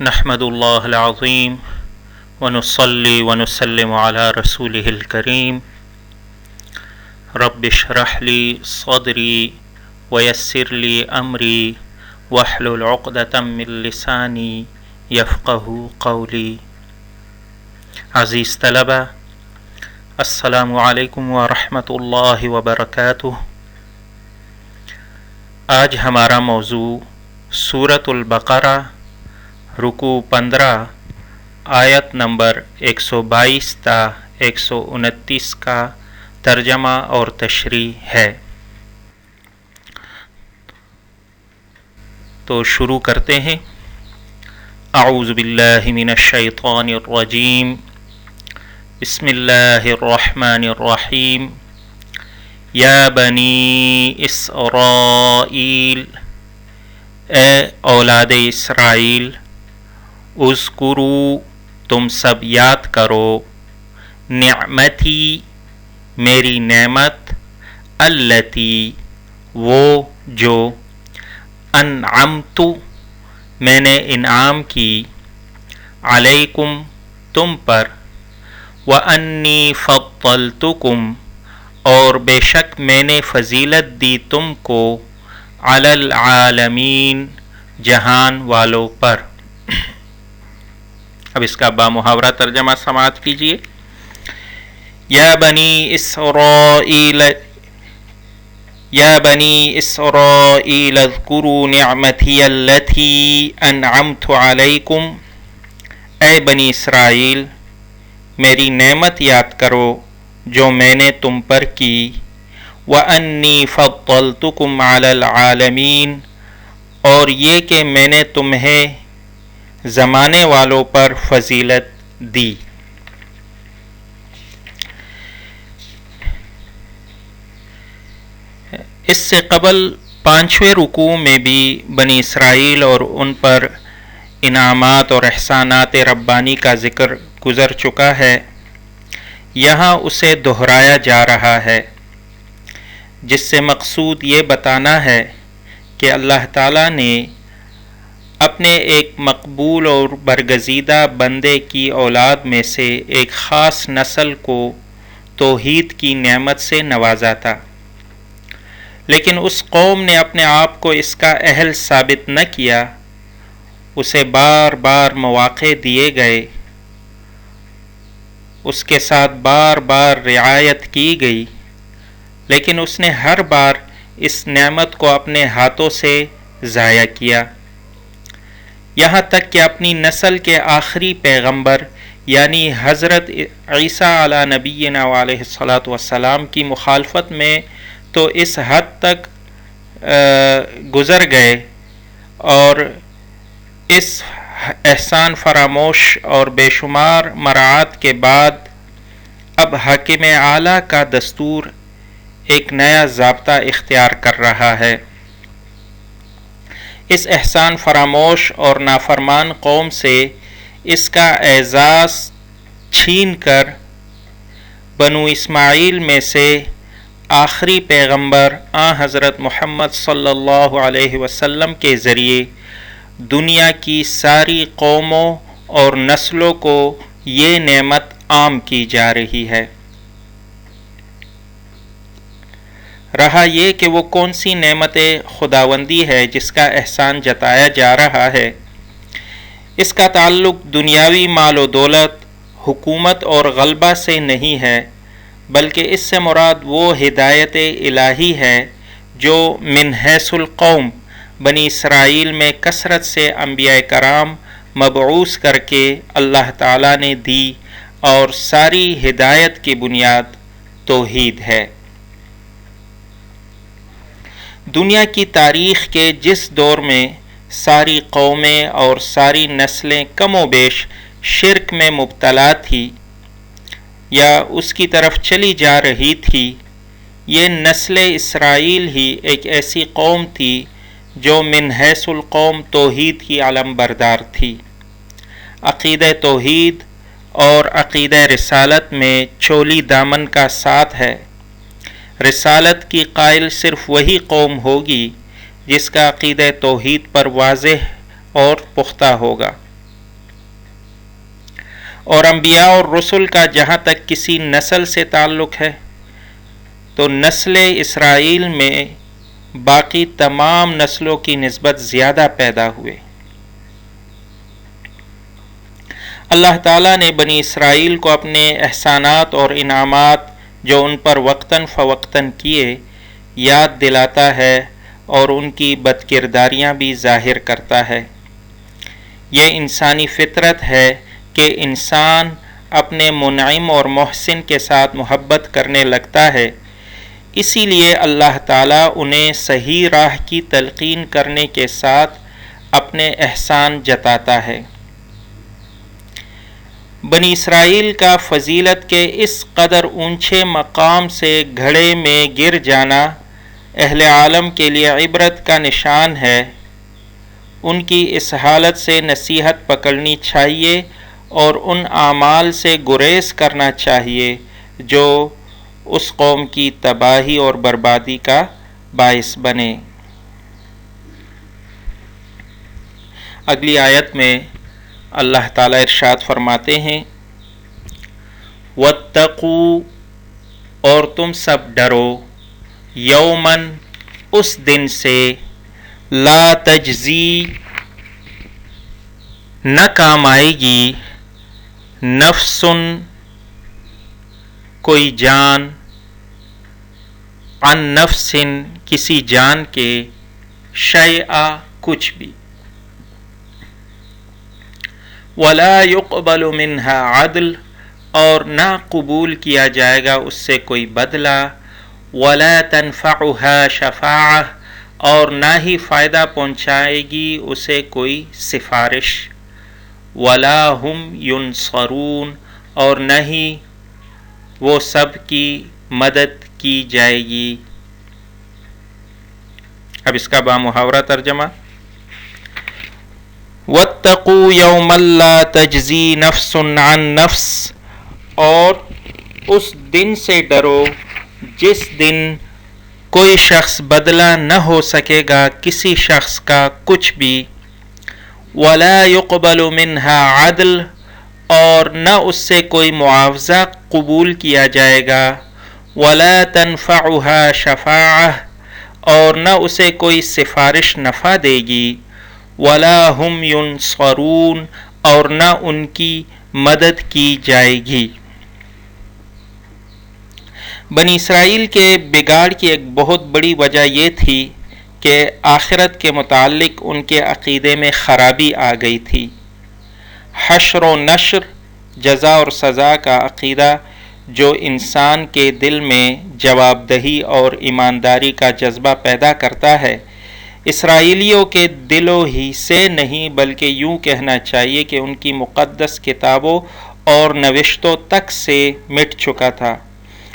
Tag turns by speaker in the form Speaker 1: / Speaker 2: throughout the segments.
Speaker 1: نحمد اللہ العظیم ونصلی ونسلم علی رسولہ الکریم رب اشرح لی صدری ویسر لی امری واحلل عقدۃ من لسانی یفقہوا قولی۔ عزیز طلبہ، السلام علیکم ورحمۃ اللہ وبرکاتہ۔ آج ہمارا موضوع سورۃ البقرہ رکوع 15 آیت نمبر 122 تا 129 کا ترجمہ اور تشریح ہے۔ تو شروع کرتے ہیں۔ اعوذ باللہ من الشیطان الرجیم، بسم اللہ الرحمن الرحیم۔ یا بنی اسرائیل، اے اولاد اسرائیل، اذکروا، تم سب یاد کرو، نعمتی، میری نعمت، التی، وہ جو، انعمت، میں نے انعام کی، علیکم، تم پر، وانی فضلتکم، اور بے شک میں نے فضیلت دی تم کو، علی العالمین، جہان والوں پر۔ اب اس کا بامحاورہ ترجمہ سماعت کیجیے۔ یا بنی اسرائیل، یا بنی اسرائیل اذکروا نعمتی التی انعمت علیکم، اے بنی اسرائیل، میری نعمت یاد کرو جو میں نے تم پر کی، وانی فضلتکم علی العالمین، اور یہ کہ میں نے تمہیں زمانے والوں پر فضیلت دی۔ اس سے قبل 5ویں رکوع میں بھی بنی اسرائیل اور ان پر انعامات اور احسانات ربانی کا ذکر گزر چکا ہے۔ یہاں اسے دہرایا جا رہا ہے، جس سے مقصود یہ بتانا ہے کہ اللہ تعالیٰ نے اپنے ایک مقبول اور برگزیدہ بندے کی اولاد میں سے ایک خاص نسل کو توحید کی نعمت سے نوازا تھا، لیکن اس قوم نے اپنے آپ کو اس کا اہل ثابت نہ کیا۔ اسے بار بار مواقع دیے گئے، اس کے ساتھ بار بار رعایت کی گئی، لیکن اس نے ہر بار اس نعمت کو اپنے ہاتھوں سے ضائع کیا، یہاں تک کہ اپنی نسل کے آخری پیغمبر یعنی حضرت عیسیٰ علیہ نبینا علیہ الصلاۃ والسلام کی مخالفت میں تو اس حد تک گزر گئے، اور اس احسان فراموش اور بے شمار مراعات کے بعد اب حاکم اعلیٰ کا دستور ایک نیا ضابطہ اختیار کر رہا ہے۔ اس احسان فراموش اور نافرمان قوم سے اس کا اعزاز چھین کر بنو اسماعیل میں سے آخری پیغمبر حضرت محمد صلی اللہ علیہ وسلم کے ذریعے دنیا کی ساری قوموں اور نسلوں کو یہ نعمت عام کی جا رہی ہے۔ رہا یہ کہ وہ کون سی نعمت خداوندی ہے جس کا احسان جتایا جا رہا ہے، اس کا تعلق دنیاوی مال و دولت، حکومت اور غلبہ سے نہیں ہے، بلکہ اس سے مراد وہ ہدایت الہی ہے جو من حیث القوم بنی اسرائیل میں کثرت سے انبیاء کرام مبعوث کر کے اللہ تعالیٰ نے دی، اور ساری ہدایت کی بنیاد توحید ہے۔ دنیا کی تاریخ کے جس دور میں ساری قومیں اور ساری نسلیں کم و بیش شرک میں مبتلا تھی یا اس کی طرف چلی جا رہی تھی، یہ نسل اسرائیل ہی ایک ایسی قوم تھی جو من حیث القوم توحید کی علم بردار تھی۔ عقیدہ توحید اور عقیدہ رسالت میں چولی دامن کا ساتھ ہے۔ رسالت کی قائل صرف وہی قوم ہوگی جس کا عقیدہ توحید پر واضح اور پختہ ہوگا۔ اور انبیاء اور رسل کا جہاں تک کسی نسل سے تعلق ہے تو نسل اسرائیل میں باقی تمام نسلوں کی نسبت زیادہ پیدا ہوئے۔ اللہ تعالیٰ نے بنی اسرائیل کو اپنے احسانات اور انعامات جو ان پر وقتاً فوقتاً کیے یاد دلاتا ہے اور ان کی بدکرداریاں بھی ظاہر کرتا ہے۔ یہ انسانی فطرت ہے کہ انسان اپنے منعم اور محسن کے ساتھ محبت کرنے لگتا ہے، اسی لیے اللہ تعالیٰ انہیں صحیح راہ کی تلقین کرنے کے ساتھ اپنے احسان جتاتا ہے۔ بنی اسرائیل کا فضیلت کے اس قدر اونچے مقام سے گھڑے میں گر جانا اہل عالم کے لیے عبرت کا نشان ہے۔ ان کی اس حالت سے نصیحت پکڑنی چاہیے اور ان اعمال سے گریز کرنا چاہیے جو اس قوم کی تباہی اور بربادی کا باعث بنے۔ اگلی آیت میں اللہ تعالیٰ ارشاد فرماتے ہیں، وَاتَّقُوا، اور تم سب ڈرو، یوماً، اس دن سے، لا تجزی، نہ کام آئے گی، نفسن، کوئی جان، عن نفسن، کسی جان کے، شیئا، کچھ بھی، ولا يقبل منها عدل، اور نہ قبول کیا جائے گا اس سے کوئی بدلہ، ولا تنفعها شفاعہ، اور نہ ہی فائدہ پہنچائے گی اسے کوئی سفارش، ولا هم ينصرون، اور نہ ہی وہ سب کی مدد کی جائے گی۔ اب اس کا بامحاورہ ترجمہ، وَاتَّقُوا يَوْمًا لَا تَجْزِي نَفْسٌ عَن نَفْسٍ، اور اس دن سے ڈرو جس دن کوئی شخص بدلہ نہ ہو سکے گا کسی شخص کا کچھ بھی، وَلَا يُقْبَلُ مِنْهَا عَدْلٌ، اور نہ اس سے کوئی معاوضہ قبول کیا جائے گا، وَلَا تَنْفَعُهَا شَفَاعَةٌ، اور نہ اسے کوئی سفارش نفع دے گی، وَلَا هُمْ يُنصَرُونَ، اور نہ ان کی مدد کی جائے گی۔ بنی اسرائیل کے بگاڑ کی ایک بہت بڑی وجہ یہ تھی کہ آخرت کے متعلق ان کے عقیدے میں خرابی آ گئی تھی۔ حشر و نشر، جزا اور سزا کا عقیدہ جو انسان کے دل میں جواب دہی اور ایمانداری کا جذبہ پیدا کرتا ہے، اسرائیلیوں کے دلوں ہی سے نہیں بلکہ یوں کہنا چاہیے کہ ان کی مقدس کتابوں اور نوشتوں تک سے مٹ چکا تھا،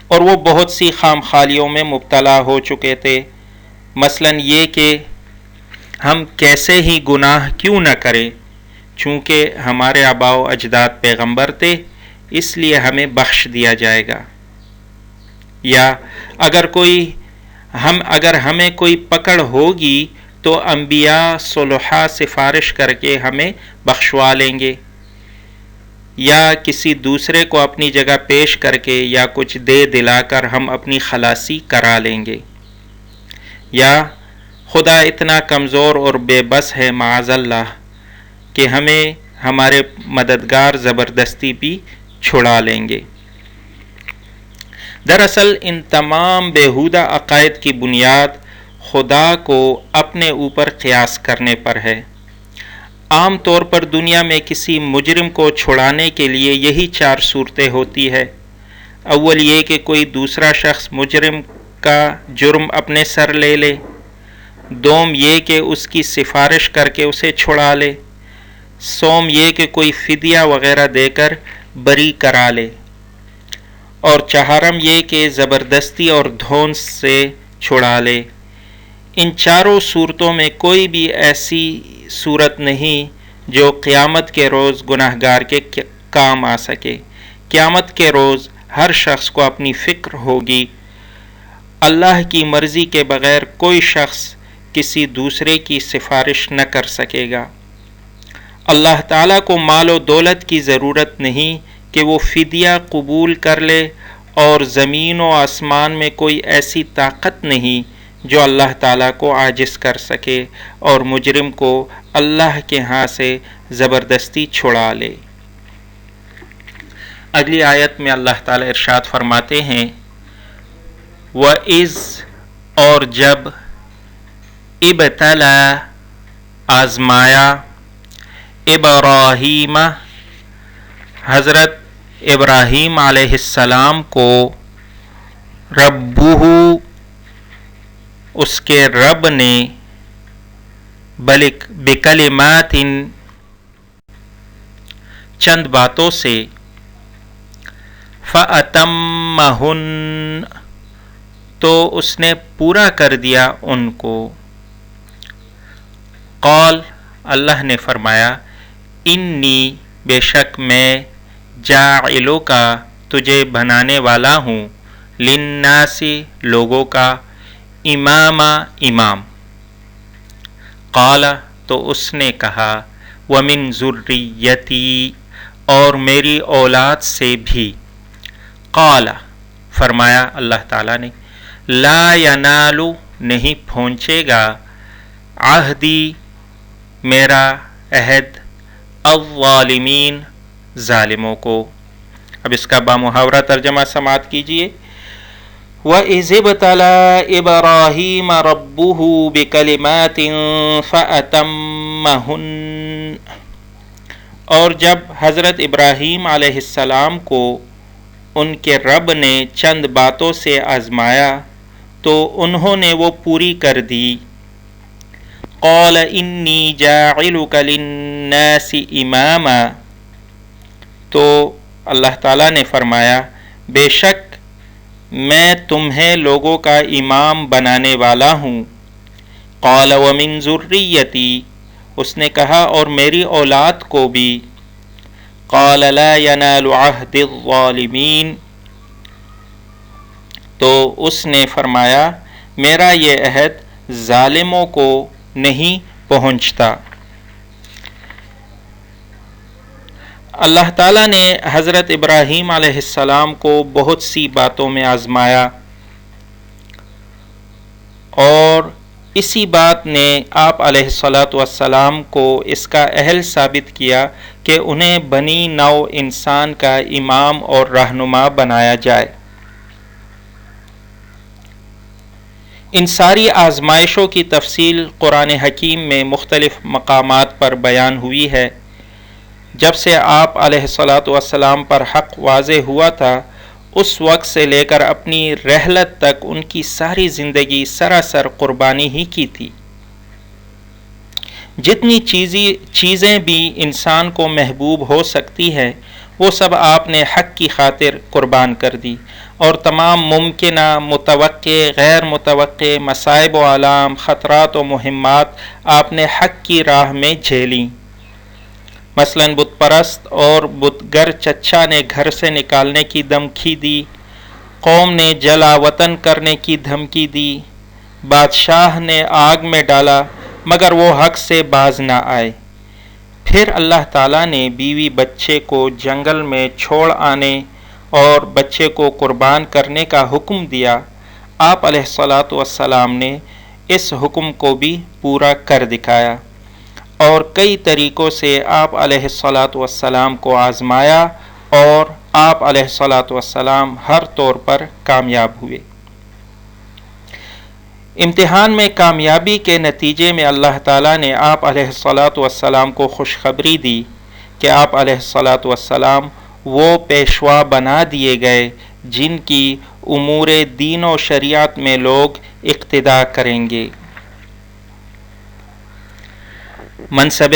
Speaker 1: اور وہ بہت سی خام خالیوں میں مبتلا ہو چکے تھے، مثلاً یہ کہ ہم کیسے ہی گناہ کیوں نہ کریں، چونکہ ہمارے آباء و اجداد پیغمبر تھے اس لیے ہمیں بخش دیا جائے گا، یا اگر ہمیں کوئی پکڑ ہوگی تو انبیاء صلحاء سفارش کر کے ہمیں بخشوا لیں گے، یا کسی دوسرے کو اپنی جگہ پیش کر کے یا کچھ دے دلا کر ہم اپنی خلاصی کرا لیں گے، یا خدا اتنا کمزور اور بے بس ہے معاذ اللہ کہ ہمیں ہمارے مددگار زبردستی بھی چھڑا لیں گے۔ دراصل ان تمام بیہودہ عقائد کی بنیاد خدا کو اپنے اوپر قیاس کرنے پر ہے۔ عام طور پر دنیا میں کسی مجرم کو چھڑانے کے لیے یہی 4 صورتیں ہوتی ہے۔ اول یہ کہ کوئی دوسرا شخص مجرم کا جرم اپنے سر لے لے، دوم یہ کہ اس کی سفارش کر کے اسے چھڑا لے، سوم یہ کہ کوئی فدیہ وغیرہ دے کر بری کرا لے، اور چہارم یہ کہ زبردستی اور دھونس سے چھڑا لے۔ ان 4 صورتوں میں کوئی بھی ایسی صورت نہیں جو قیامت کے روز گناہگار کے کام آ سکے۔ قیامت کے روز ہر شخص کو اپنی فکر ہوگی، اللہ کی مرضی کے بغیر کوئی شخص کسی دوسرے کی سفارش نہ کر سکے گا۔ اللہ تعالیٰ کو مال و دولت کی ضرورت نہیں کہ وہ فدیہ قبول کر لے، اور زمین و آسمان میں کوئی ایسی طاقت نہیں جو اللہ تعالیٰ کو عاجز کر سکے اور مجرم کو اللہ کے ہاں سے زبردستی چھڑا لے۔ اگلی آیت میں اللہ تعالیٰ ارشاد فرماتے ہیں وَإِذْ، اور جب، ابتلا، آزمایا، ابراہیم، حضرت ابراہیم علیہ السلام کو، ربہ، اس کے رب نے، بکلمات، چند باتوں سے، فَأَتَمَّهُنَّ، تو اس نے پورا کر دیا ان کو۔ قال، اللہ نے فرمایا، انی، بے شک میں، جاعلک، تجھے بنانے والا ہوں، للناس، لوگوں کا، امام۔ قال، تو اس نے کہا، ومن ذریتی، اور میری اولاد سے بھی۔ قال، فرمایا اللہ تعالیٰ نے، لا ینال، نہیں پہنچے گا، عہدی، میرا عہد، الظالمین، ظالموں کو۔ اب اس کا بامحاورہ ترجمہ سماعت کیجئے۔ وَإِذِ ابْتَلَىٰ إِبْرَاهِيمَ رَبُّهُ بِكَلِمَاتٍ فَأَتَمَّهُنَّ، اور جب حضرت ابراہیم علیہ السلام کو ان کے رب نے چند باتوں سے آزمایا تو انہوں نے وہ پوری کر دی۔ قَالَ إِنِّي جَاعِلُكَ لِلنَّاسِ إِمَامًا، تو اللہ تعالیٰ نے فرمایا، بے شک میں تمہیں لوگوں کا امام بنانے والا ہوں۔ قال ومن ذریتی، اس نے کہا اور میری اولاد کو بھی۔ قال لا ینال عہد الظالمین، تو اس نے فرمایا میرا یہ عہد ظالموں کو نہیں پہنچتا۔ اللہ تعالیٰ نے حضرت ابراہیم علیہ السلام کو بہت سی باتوں میں آزمایا، اور اسی بات نے آپ علیہ السلام کو اس کا اہل ثابت کیا کہ انہیں بنی نوع انسان کا امام اور رہنما بنایا جائے۔ ان ساری آزمائشوں کی تفصیل قرآن حکیم میں مختلف مقامات پر بیان ہوئی ہے۔ جب سے آپ علیہ السلام پر حق واضح ہوا تھا، اس وقت سے لے کر اپنی رحلت تک ان کی ساری زندگی سراسر قربانی ہی کی تھی۔ جتنی چیزیں بھی انسان کو محبوب ہو سکتی ہیں، وہ سب آپ نے حق کی خاطر قربان کر دی، اور تمام ممکنہ، متوقع، غیر متوقع مصائب و آلام، خطرات و مہمات آپ نے حق کی راہ میں جھیلیں۔ مثلاً بت پرست اور بت گر چچا نے گھر سے نکالنے کی دھمکی دی، قوم نے جلا وطن کرنے کی دھمکی دی، بادشاہ نے آگ میں ڈالا مگر وہ حق سے باز نہ آئے۔ پھر اللہ تعالیٰ نے بیوی بچے کو جنگل میں چھوڑ آنے اور بچے کو قربان کرنے کا حکم دیا۔ آپ علیہ السلام نے اس حکم کو بھی پورا کر دکھایا، اور کئی طریقوں سے آپ علیہ السلام کو آزمایا، اور آپ علیہ السلام ہر طور پر کامیاب ہوئے۔ امتحان میں کامیابی کے نتیجے میں اللہ تعالیٰ نے آپ علیہ السلام کو خوشخبری دی کہ آپ علیہ السلام وہ پیشوا بنا دیے گئے جن کی امور دین و شریعت میں لوگ اقتدا کریں گے۔ منصب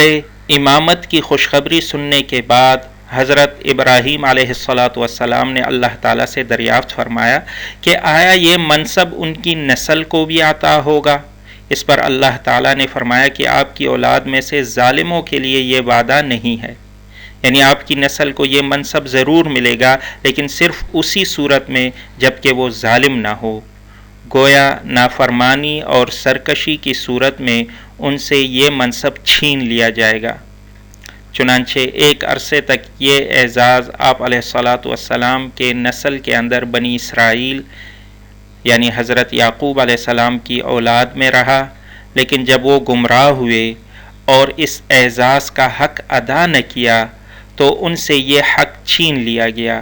Speaker 1: امامت کی خوشخبری سننے کے بعد حضرت ابراہیم علیہ السلام نے اللہ تعالیٰ سے دریافت فرمایا کہ آیا یہ منصب ان کی نسل کو بھی عطا ہوگا؟ اس پر اللہ تعالیٰ نے فرمایا کہ آپ کی اولاد میں سے ظالموں کے لیے یہ وعدہ نہیں ہے، یعنی آپ کی نسل کو یہ منصب ضرور ملے گا، لیکن صرف اسی صورت میں جب کہ وہ ظالم نہ ہو، گویا نافرمانی اور سرکشی کی صورت میں ان سے یہ منصب چھین لیا جائے گا۔ چنانچہ ایک عرصے تک یہ اعزاز آپ علیہ الصلاۃ والسلام کے نسل کے اندر بنی اسرائیل یعنی حضرت یعقوب علیہ السلام کی اولاد میں رہا، لیکن جب وہ گمراہ ہوئے اور اس اعزاز کا حق ادا نہ کیا تو ان سے یہ حق چھین لیا گیا،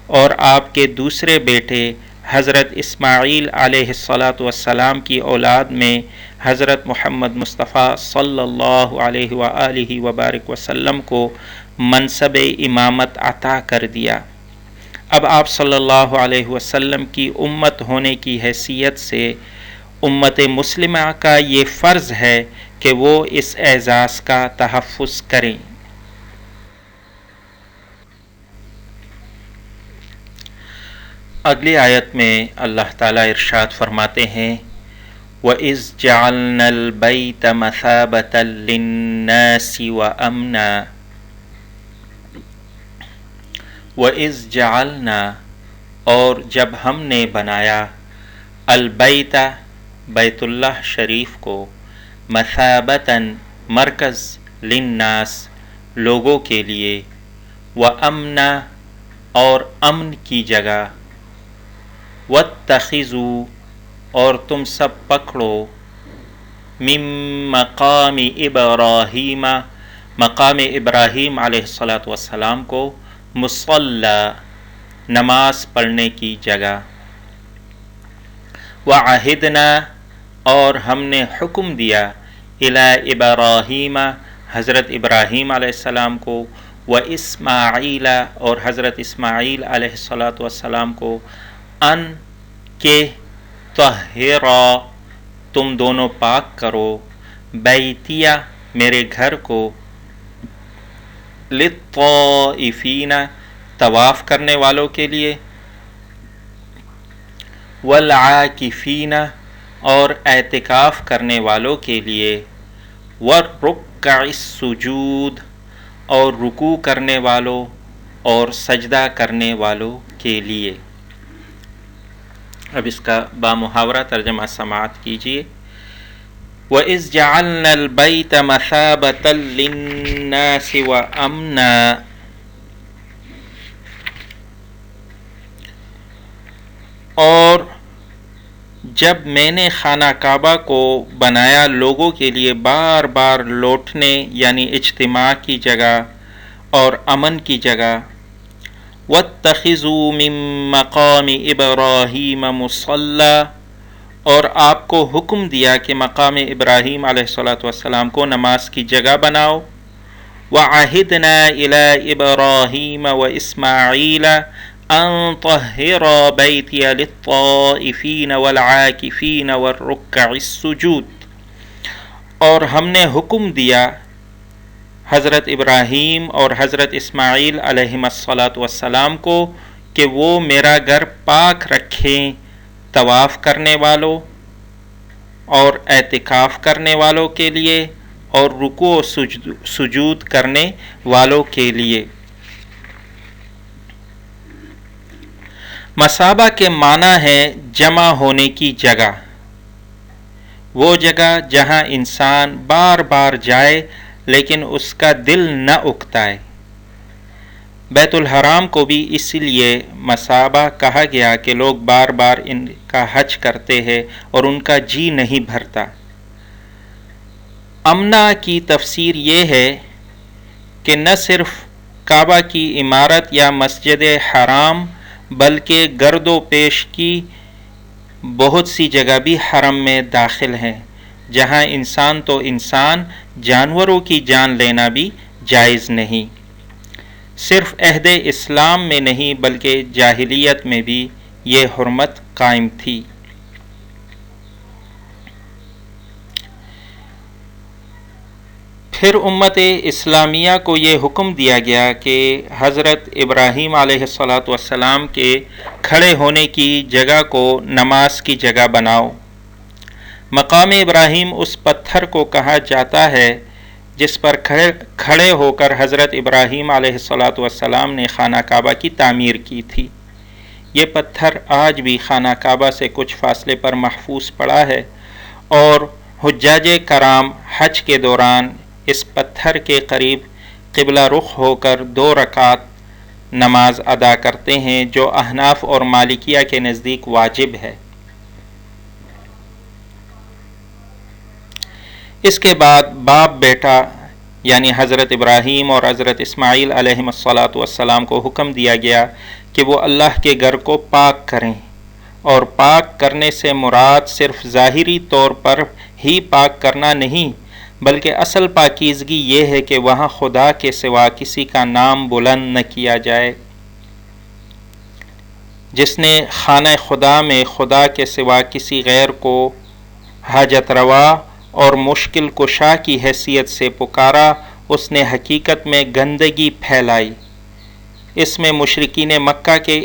Speaker 1: اور آپ کے دوسرے بیٹے حضرت اسماعیل علیہ الصلاۃ والسلام کی اولاد میں حضرت محمد مصطفیٰ صلی اللہ علیہ وآلہ وبارک وسلم کو منصب امامت عطا کر دیا۔ اب آپ صلی اللہ علیہ وسلم کی امت ہونے کی حیثیت سے امت مسلمہ کا یہ فرض ہے کہ وہ اس اعزاز کا تحفظ کریں۔ اگلی آیت میں اللہ تعالیٰ ارشاد فرماتے ہیں وَإِذْ جَعَلْنَا الْبَيْتَ مَثَابَةً لِلنَّاسِ وَأَمْنًا وَإِذْ جَعَلْنَا اور جب ہم نے بنایا البیت بیت اللہ شریف کو مثابتاً مرکز للناس لوگوں کے لیے وَأَمْنًا اور امن کی جگہ وَاتَّخِذُوا اور تم سب پکڑو من مقام ابراہیم مقام ابراہیم علیہ الصلاۃ والسلام کو مصلی نماز پڑھنے کی جگہ وعہدنا اور ہم نے حکم دیا الی ابراہیم حضرت ابراہیم علیہ السلام کو واسماعیل اور حضرت اسماعیل علیہ الصلاۃ والسلام کو ان کہ طہرا تم دونوں پاک کرو بیتیہ میرے گھر کو للطائفین طواف کرنے والوں کے لیے والعاکفین اور اعتکاف کرنے والوں کے لیے والرکع السجود اور رکوع کرنے والوں اور سجدہ کرنے والوں کے لیے۔ اب اس کا بامحاورہ ترجمہ سماعت کیجیے۔ وَإِذْ جَعَلْنَا الْبَيْتَ مَثَابَةً لِلنَّاسِ وَأَمْنًا اور جب میں نے خانہ کعبہ کو بنایا لوگوں کے لیے بار بار لوٹنے یعنی اجتماع کی جگہ اور امن کی جگہ وَاتَّخِذُوا مِن مَقَامِ إِبْرَاهِيمَ مُصَلًّى اور آپ کو حکم دیا کہ مقام ابراہیم علیہ الصلاۃ والسلام کو نماز کی جگہ بناؤ وَعَهِدْنَا إِلَىٰ إِبْرَاهِيمَ وَإِسْمَاعِيلَ أَن طَهِّرَا بَيْتِيَ لِلطَّائِفِينَ وَالْعَاكِفِينَ وَالرُّكَّعِ السُّجُودِ اور ہم نے حکم دیا حضرت ابراہیم اور حضرت اسماعیل علیہ الصلاۃ والسلام کو کہ وہ میرا گھر پاک رکھیں طواف کرنے والوں اور اعتکاف کرنے والوں کے لیے اور رکوع و سجود کرنے والوں کے لیے۔ مثابہ کے معنی ہے جمع ہونے کی جگہ، وہ جگہ جہاں انسان بار بار جائے لیکن اس کا دل نہ اکتائے۔ بیت الحرام کو بھی اس لیے مثابہ کہا گیا کہ لوگ بار بار ان کا حج کرتے ہیں اور ان کا جی نہیں بھرتا۔ امنا کی تفسیر یہ ہے کہ نہ صرف کعبہ کی عمارت یا مسجد حرام بلکہ گرد و پیش کی بہت سی جگہ بھی حرم میں داخل ہیں جہاں انسان تو انسان جانوروں کی جان لینا بھی جائز نہیں۔ صرف عہد اسلام میں نہیں بلکہ جاہلیت میں بھی یہ حرمت قائم تھی۔ پھر امت اسلامیہ کو یہ حکم دیا گیا کہ حضرت ابراہیم علیہ الصلاۃ والسلام کے کھڑے ہونے کی جگہ کو نماز کی جگہ بناؤ۔ مقام ابراہیم اس پتھر کو کہا جاتا ہے جس پر کھڑے ہو کر حضرت ابراہیم علیہ الصلاۃ والسلام نے خانہ کعبہ کی تعمیر کی تھی۔ یہ پتھر آج بھی خانہ کعبہ سے کچھ فاصلے پر محفوظ پڑا ہے اور حجاج کرام حج کے دوران اس پتھر کے قریب قبلہ رخ ہو کر 2 رکعت نماز ادا کرتے ہیں جو احناف اور مالکیہ کے نزدیک واجب ہے۔ اس کے بعد باپ بیٹا یعنی حضرت ابراہیم اور حضرت اسماعیل علیہم السلام کو حکم دیا گیا کہ وہ اللہ کے گھر کو پاک کریں، اور پاک کرنے سے مراد صرف ظاہری طور پر ہی پاک کرنا نہیں، بلکہ اصل پاکیزگی یہ ہے کہ وہاں خدا کے سوا کسی کا نام بلند نہ کیا جائے۔ جس نے خانہ خدا میں خدا کے سوا کسی غیر کو حاجت روا اور مشکل کشا کی حیثیت سے پکارا، اس نے حقیقت میں گندگی پھیلائی۔ اس میں مشرکین مکہ کے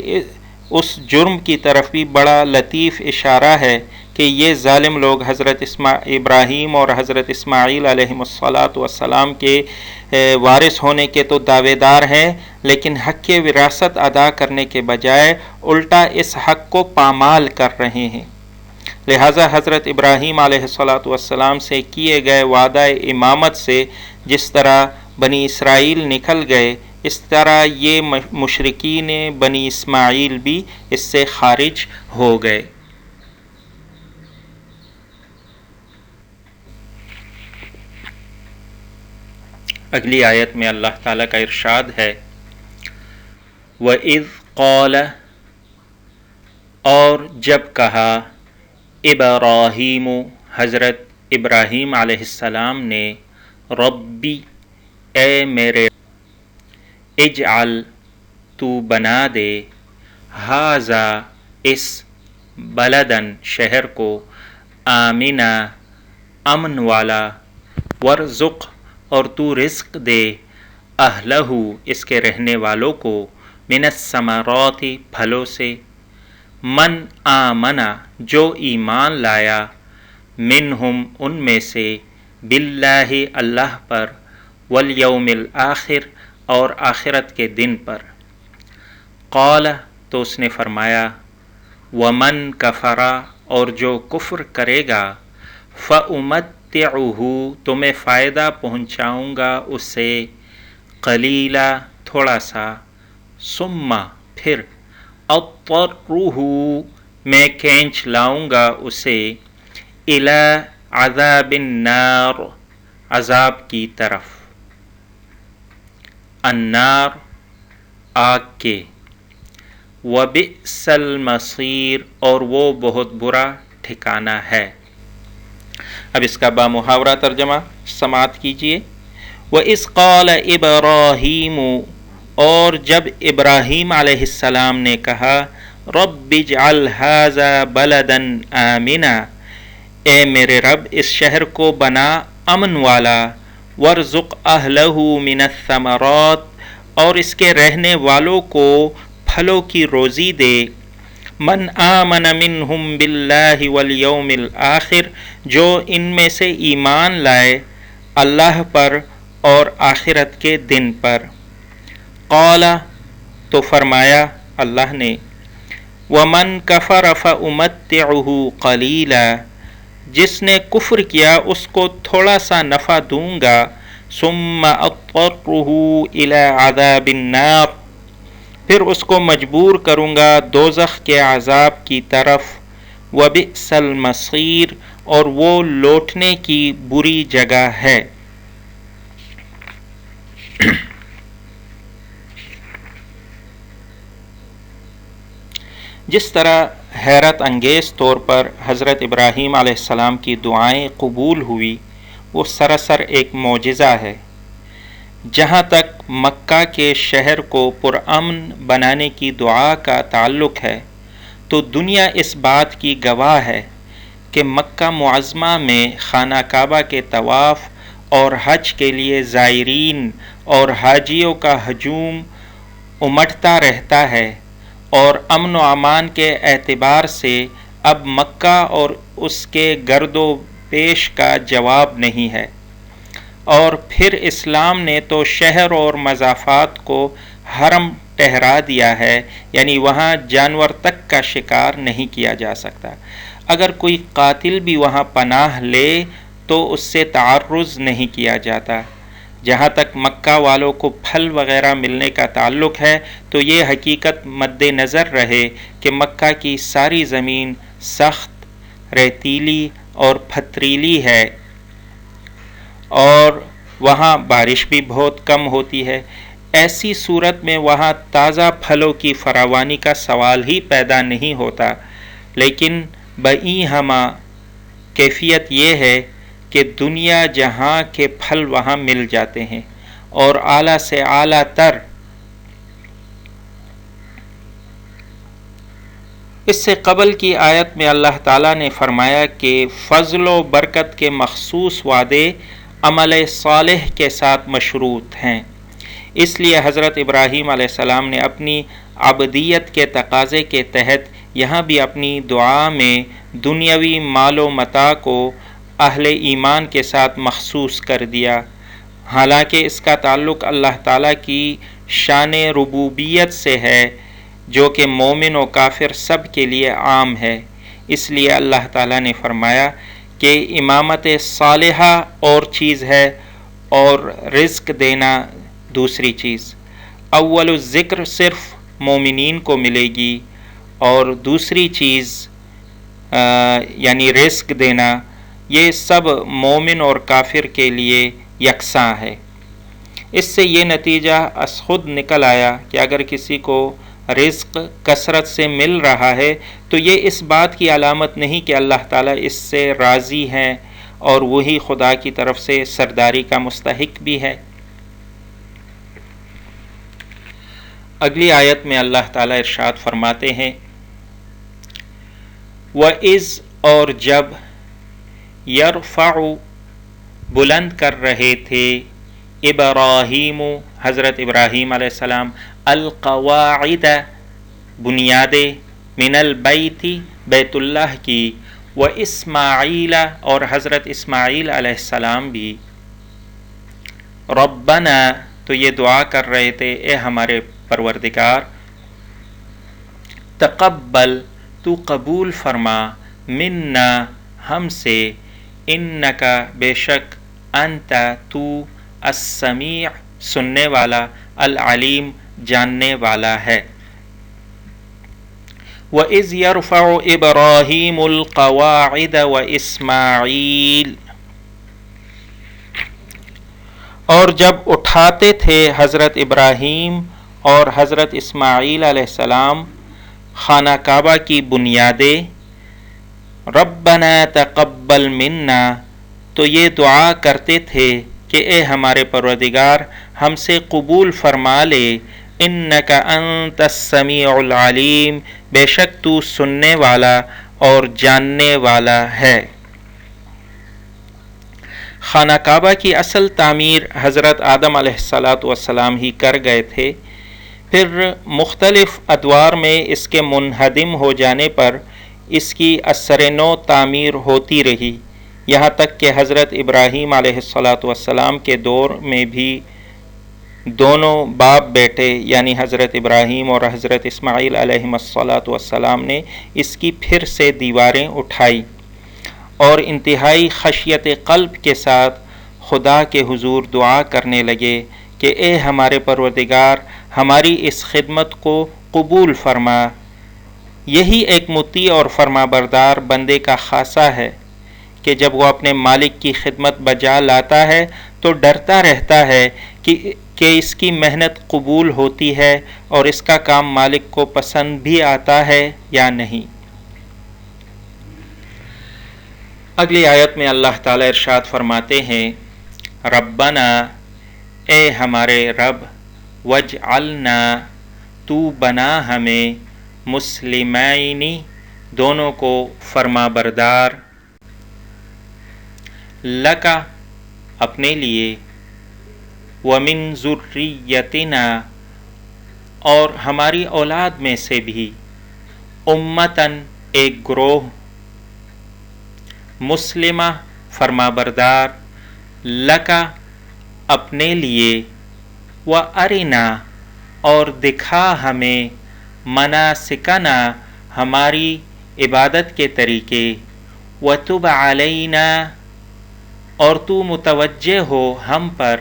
Speaker 1: اس جرم کی طرف بھی بڑا لطیف اشارہ ہے کہ یہ ظالم لوگ حضرت ابراہیم اور حضرت اسماعیل علیہم السلام کے وارث ہونے کے تو دعوے دار ہیں، لیکن حق کے وراثت ادا کرنے کے بجائے الٹا اس حق کو پامال کر رہے ہیں۔ لہٰذا حضرت ابراہیم علیہ السلام سے کیے گئے وعدہ امامت سے جس طرح بنی اسرائیل نکل گئے، اس طرح یہ مشرکین بنی اسماعیل بھی اس سے خارج ہو گئے۔ اگلی آیت میں اللہ تعالیٰ کا ارشاد ہے، وَإِذْ قَالَ، اور جب کہا، ابراہیم، حضرت ابراہیم علیہ السلام نے، ربی، اے میرے، اجعل، تو بنا دے، ھذا، اس، بلدن، شہر کو، آمنا، امن والا، ورزق، اور تو رزق دے، اہلہ، اس کے رہنے والوں کو، من الثمرات، پھلوں سے، من آمنا، جو ایمان لایا، منہم، ان میں سے، باللہ، اللہ پر، والیوم الآخر، اور آخرت کے دن پر۔ قال، تو اس نے فرمایا، ومن کفر، اور جو کفر کرے گا، فأمتعہ، تو میں فائدہ پہنچاؤں گا اسے، قلیلا، تھوڑا سا، ثم، پھر، اضطرہ، میں کھینچ لاؤں گا اسے، الی عذاب النار، عذاب کی طرف، النار، آگ کے، وبئس المصیر، اور وہ بہت برا ٹھکانہ ہے۔ اب اس کا بامحاورہ ترجمہ سماعت کیجیے۔ وَإِذْ قَالَ إِبْرَاهِيمُ، اور جب ابراہیم علیہ السلام نے کہا، رب اجعل ھذا بلدًا آمنا، اے میرے رب اس شہر کو بنا امن والا، وارزق اہلہ من الثمرات، اور اس کے رہنے والوں کو پھلوں کی روزی دے، من آمن منہم باللہ والیوم الآخر، جو ان میں سے ایمان لائے اللہ پر اور آخرت کے دن پر۔ قال، تو فرمایا اللہ نے، ومن کفر فأمتعہ قلیلا، جس نے کفر کیا اس کو تھوڑا سا نفع دوں گا، ثم اضطرہ الی عذاب النار، پھر اس کو مجبور کروں گا دوزخ کے عذاب کی طرف، وبئس المصیر، اور وہ لوٹنے کی بری جگہ ہے۔ جس طرح حیرت انگیز طور پر حضرت ابراہیم علیہ السلام کی دعائیں قبول ہوئی، وہ سراسر ایک معجزہ ہے۔ جہاں تک مکہ کے شہر کو پرامن بنانے کی دعا کا تعلق ہے، تو دنیا اس بات کی گواہ ہے کہ مکہ معظمہ میں خانہ کعبہ کے طواف اور حج کے لیے زائرین اور حاجیوں کا ہجوم امٹتا رہتا ہے، اور امن و امان کے اعتبار سے اب مکہ اور اس کے گرد و پیش کا جواب نہیں ہے۔ اور پھر اسلام نے تو شہر اور مضافات کو حرم ٹھہرا دیا ہے، یعنی وہاں جانور تک کا شکار نہیں کیا جا سکتا۔ اگر کوئی قاتل بھی وہاں پناہ لے تو اس سے تعرض نہیں کیا جاتا۔ جہاں تک مکہ والوں کو پھل وغیرہ ملنے کا تعلق ہے تو یہ حقیقت مد نظر رہے کہ مکہ کی ساری زمین سخت، ریتیلی اور پتھریلی ہے اور وہاں بارش بھی بہت کم ہوتی ہے۔ ایسی صورت میں وہاں تازہ پھلوں کی فراوانی کا سوال ہی پیدا نہیں ہوتا، لیکن بئی ہمہ کیفیت یہ ہے کہ دنیا جہاں کے پھل وہاں مل جاتے ہیں اور اعلیٰ سے اعلیٰ تر۔ اس سے قبل کی آیت میں اللہ تعالیٰ نے فرمایا کہ فضل و برکت کے مخصوص وعدے عمل صالح کے ساتھ مشروط ہیں۔ اس لیے حضرت ابراہیم علیہ السلام نے اپنی عبدیت کے تقاضے کے تحت یہاں بھی اپنی دعا میں دنیاوی مال و متاع کو اہل ایمان کے ساتھ مخصوص کر دیا، حالانکہ اس کا تعلق اللہ تعالیٰ کی شان ربوبیت سے ہے جو کہ مومن و کافر سب کے لیے عام ہے۔ اس لیے اللہ تعالیٰ نے فرمایا کہ امامت صالحہ اور چیز ہے اور رزق دینا دوسری چیز۔ اول الذکر صرف مومنین کو ملے گی اور دوسری چیز یعنی رزق دینا یہ سب مومن اور کافر کے لیے یکساں ہے۔ اس سے یہ نتیجہ از خود نکل آیا کہ اگر کسی کو رزق کثرت سے مل رہا ہے تو یہ اس بات کی علامت نہیں کہ اللہ تعالیٰ اس سے راضی ہیں اور وہی خدا کی طرف سے سرداری کا مستحق بھی ہے۔ اگلی آیت میں اللہ تعالیٰ ارشاد فرماتے ہیں وَإِذْ اور جب یرفع بلند کر رہے تھے ابراہیم حضرت ابراہیم علیہ السلام القواعد بنیادیں من البیت بیت اللہ کی و اسماعیل اور حضرت اسماعیل علیہ السلام بھی ربنا تو یہ دعا کر رہے تھے اے ہمارے پروردگار تقبل تو قبول فرما منا ہم سے انکا بے شک انت تو السمیع سننے والا العلیم جاننے والا ہے۔ وَإِذْ يَرْفَعُ إِبْرَاهِيمُ الْقَوَاعِدَ وَإِسْمَاعِيلُ اور جب اٹھاتے تھے حضرت ابراہیم اور حضرت اسماعیل علیہ السلام خانہ کعبہ کی بنیادیں ربنا تقبل منا تو یہ دعا کرتے تھے کہ اے ہمارے پروردگار ہم سے قبول فرما لے انک انت السمیع العلیم بے شک تو سننے والا اور جاننے والا ہے۔ خانہ کعبہ کی اصل تعمیر حضرت آدم علیہ السلام ہی کر گئے تھے، پھر مختلف ادوار میں اس کے منہدم ہو جانے پر اس کی اثر نو تعمیر ہوتی رہی، یہاں تک کہ حضرت ابراہیم علیہ السلام کے دور میں بھی دونوں باپ بیٹے یعنی حضرت ابراہیم اور حضرت اسماعیل علیہ السلام نے اس کی پھر سے دیواریں اٹھائی اور انتہائی خشیت قلب کے ساتھ خدا کے حضور دعا کرنے لگے کہ اے ہمارے پروردگار ہماری اس خدمت کو قبول فرما۔ یہی ایک مطیع اور فرما بردار بندے کا خاصہ ہے کہ جب وہ اپنے مالک کی خدمت بجا لاتا ہے تو ڈرتا رہتا ہے کہ اس کی محنت قبول ہوتی ہے اور اس کا کام مالک کو پسند بھی آتا ہے یا نہیں۔ اگلی آیت میں اللہ تعالیٰ ارشاد فرماتے ہیں ربنا اے ہمارے رب وجعلنا تو بنا ہمیں مسلمین دونوں کو فرما بردار لکا اپنے لیے ومن ذریتنا اور ہماری اولاد میں سے بھی امتن ایک گروہ مسلمہ فرما بردار لکا اپنے لیے و ارنا اور دکھا ہمیں مناسکنا ہماری عبادت کے طریقے وتب علینا اور تو متوجہ ہو ہم پر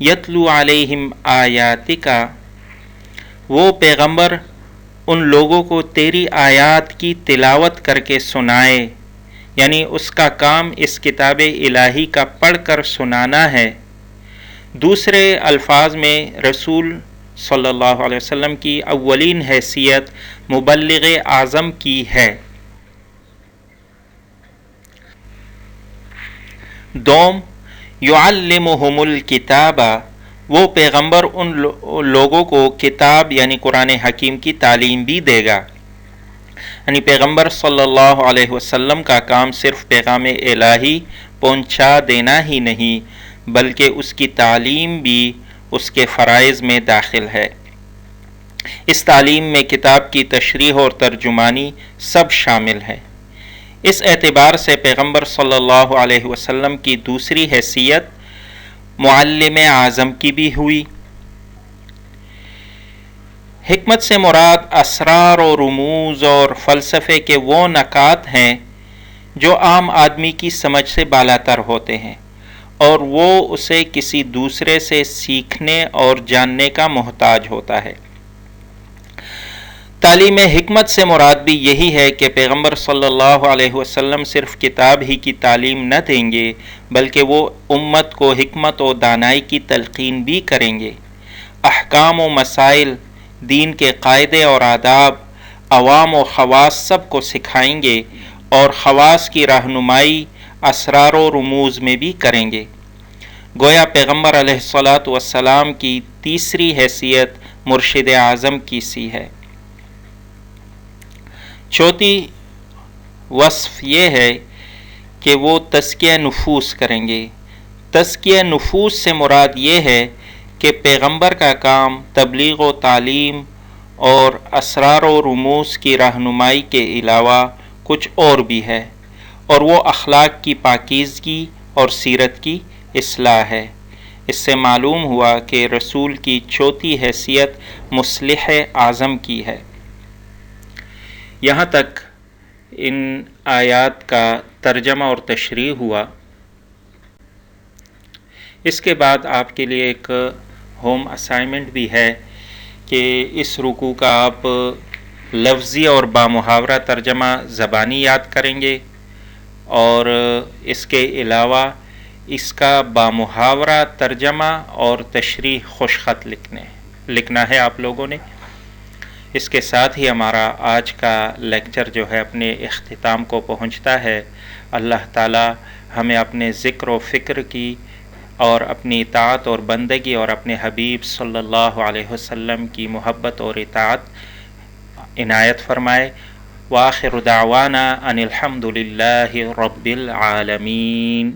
Speaker 1: یتلو علیہم آیاتکا، وہ پیغمبر ان لوگوں کو تیری آیات کی تلاوت کر کے سنائے، یعنی اس کا کام اس کتاب الہی کا پڑھ کر سنانا ہے۔ دوسرے الفاظ میں رسول صلی اللہ علیہ وسلم کی اولین حیثیت مبلغ اعظم کی ہے۔ دوم، یعلمہم الکتاب، وہ پیغمبر ان لوگوں کو کتاب یعنی قرآن حکیم کی تعلیم بھی دے گا۔ یعنی پیغمبر صلی اللہ علیہ وسلم کا کام صرف پیغام الہی پہنچا دینا ہی نہیں، بلکہ اس کی تعلیم بھی اس کے فرائض میں داخل ہے۔ اس تعلیم میں کتاب کی تشریح اور ترجمانی سب شامل ہے۔ اس اعتبار سے پیغمبر صلی اللہ علیہ وسلم کی دوسری حیثیت معلم اعظم کی بھی ہوئی۔ حکمت سے مراد اسرار و رموز اور فلسفے کے وہ نکات ہیں جو عام آدمی کی سمجھ سے بالاتر ہوتے ہیں، اور وہ اسے کسی دوسرے سے سیکھنے اور جاننے کا محتاج ہوتا ہے۔ تعلیم حکمت سے مراد بھی یہی ہے کہ پیغمبر صلی اللہ علیہ وسلم صرف کتاب ہی کی تعلیم نہ دیں گے، بلکہ وہ امت کو حکمت و دانائی کی تلقین بھی کریں گے۔ احکام و مسائل، دین کے قاعدے اور آداب عوام و خواص سب کو سکھائیں گے، اور خواص کی رہنمائی اسرار و رموز میں بھی کریں گے۔ گویا پیغمبر علیہ الصلاۃ والسلام کی تیسری حیثیت مرشد اعظم کی سی ہے۔ چوتھی وصف یہ ہے کہ وہ تزکیہ نفوس کریں گے۔ تزکیہ نفوس سے مراد یہ ہے کہ پیغمبر کا کام تبلیغ و تعلیم اور اسرار و رموز کی رہنمائی کے علاوہ کچھ اور بھی ہے، اور وہ اخلاق کی پاکیزگی اور سیرت کی اصلاح ہے۔ اس سے معلوم ہوا کہ رسول کی چوتھی حیثیت مصلح اعظم کی ہے۔ یہاں تک ان آیات کا ترجمہ اور تشریح ہوا۔ اس کے بعد آپ کے لیے ایک ہوم اسائنمنٹ بھی ہے کہ اس رکوع کا آپ لفظی اور بامحاورہ ترجمہ زبانی یاد کریں گے، اور اس کے علاوہ اس کا بامحاورہ ترجمہ اور تشریح خوش خط لکھنا ہے آپ لوگوں نے۔ اس کے ساتھ ہی ہمارا آج کا لیکچر جو ہے اپنے اختتام کو پہنچتا ہے۔ اللہ تعالی ہمیں اپنے ذکر و فکر کی اور اپنی اطاعت اور بندگی اور اپنے حبیب صلی اللہ علیہ وسلم کی محبت اور اطاعت عنایت فرمائے۔ وآخر دعوانا ان الحمد للہ رب العالمین۔